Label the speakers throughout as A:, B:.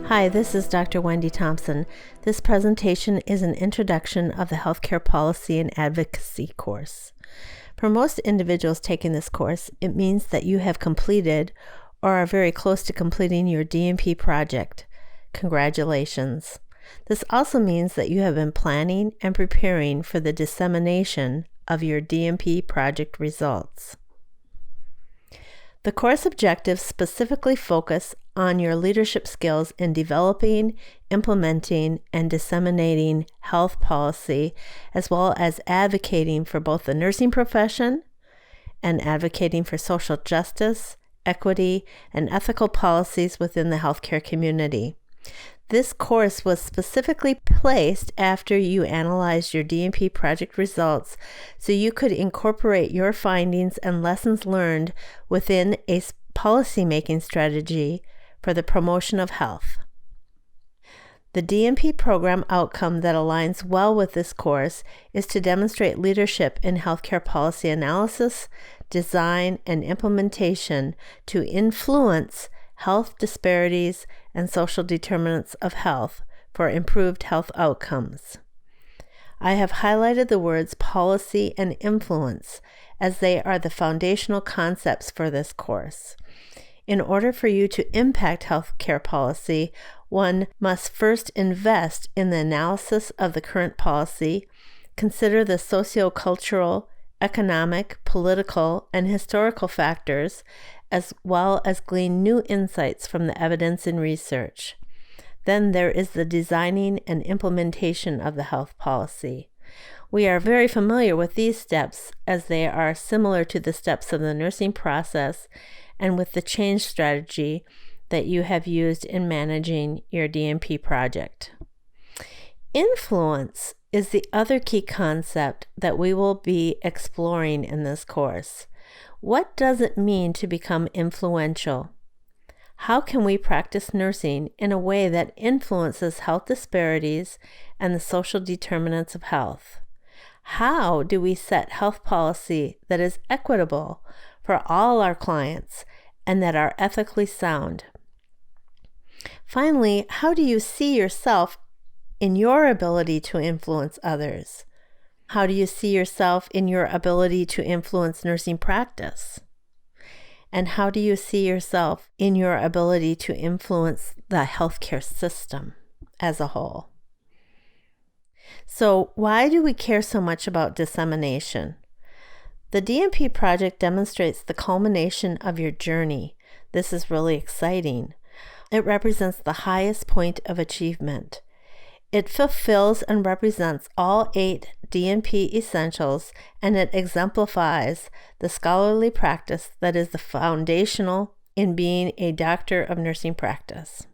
A: Hi, this is Dr. Wendy Thompson. This presentation is an introduction of the Healthcare Policy and Advocacy course. For most individuals taking this course, it means that you have completed or are very close to completing your DNP project. Congratulations. This also means that you have been planning and preparing for the dissemination of your DNP project results. The course objectives specifically focus on your leadership skills in developing, implementing, and disseminating health policy, as well as advocating for both the nursing profession and advocating for social justice, equity, and ethical policies within the healthcare community. This course was specifically placed after you analyzed your DNP project results so you could incorporate your findings and lessons learned within a policymaking strategy for the promotion of health. The DNP program outcome that aligns well with this course is to demonstrate leadership in healthcare policy analysis, design, and implementation to influence health disparities and social determinants of health for improved health outcomes. I have highlighted the words policy and influence as they are the foundational concepts for this course. In order for you to impact healthcare policy, one must first invest in the analysis of the current policy, consider the socio-cultural, economic, political, and historical factors, as well as glean new insights from the evidence and research. Then there is the designing and implementation of the health policy. We are very familiar with these steps as they are similar to the steps of the nursing process and with the change strategy that you have used in managing your DNP project. Influence is the other key concept that we will be exploring in this course. What does it mean to become influential? How can we practice nursing in a way that influences health disparities and the social determinants of health? How do we set health policy that is equitable for all our clients and that are ethically sound? Finally, how do you see yourself in your ability to influence others? How do you see yourself in your ability to influence nursing practice? And how do you see yourself in your ability to influence the healthcare system as a whole? So, why do we care so much about dissemination? The DNP project demonstrates the culmination of your journey. This is really exciting. It represents the highest point of achievement. It fulfills and represents all 8 DNP essentials, and it exemplifies the scholarly practice that is the foundational in being a doctor of nursing practice.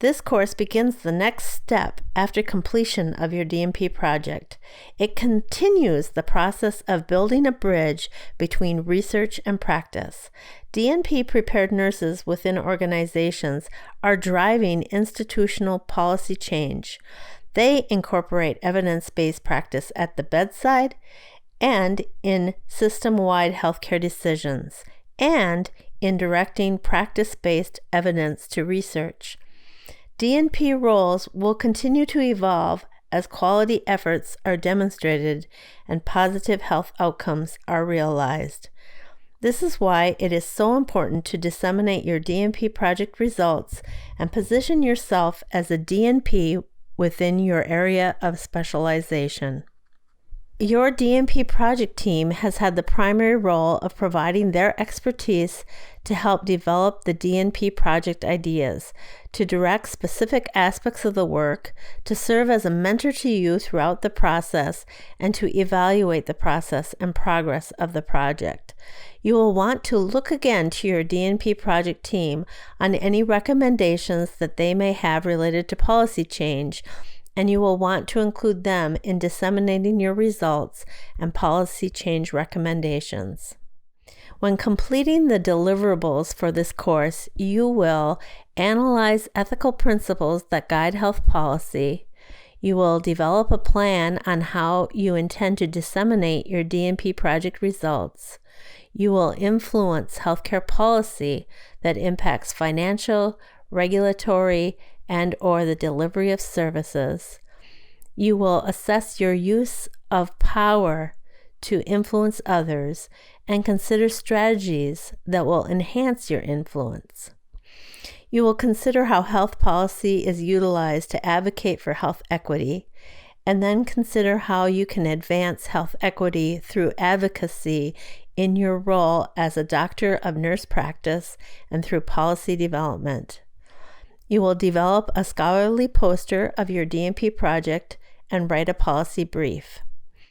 A: This course begins the next step after completion of your DNP project. It continues the process of building a bridge between research and practice. DNP prepared nurses within organizations are driving institutional policy change. They incorporate evidence-based practice at the bedside and in system-wide healthcare decisions, and in directing practice-based evidence to research. DNP roles will continue to evolve as quality efforts are demonstrated and positive health outcomes are realized. This is why it is so important to disseminate your DNP project results and position yourself as a DNP within your area of specialization. Your DNP project team has had the primary role of providing their expertise to help develop the DNP project ideas, to direct specific aspects of the work, to serve as a mentor to you throughout the process, and to evaluate the process and progress of the project. You will want to look again to your DNP project team on any recommendations that they may have related to policy change, and you will want to include them in disseminating your results and policy change recommendations. When completing the deliverables for this course, you will analyze ethical principles that guide health policy. You will develop a plan on how you intend to disseminate your DNP project results. You will influence healthcare policy that impacts financial, regulatory, and/or the delivery of services. You will assess your use of power to influence others and consider strategies that will enhance your influence. You will consider how health policy is utilized to advocate for health equity, and then consider how you can advance health equity through advocacy in your role as a doctor of nurse practice and through policy development. You will develop a scholarly poster of your D&P project and write a policy brief.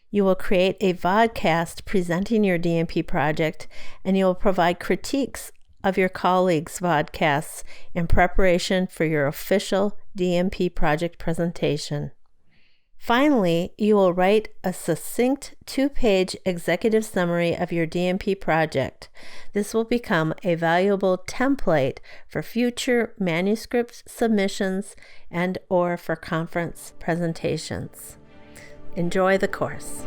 A: You will create a vodcast presenting your D&P project, and you will provide critiques of your colleagues' vodcasts in preparation for your official D&P project presentation. Finally, you will write a succinct 2-page executive summary of your D&P project. This will become a valuable template for future manuscript submissions and/or for conference presentations. Enjoy the course.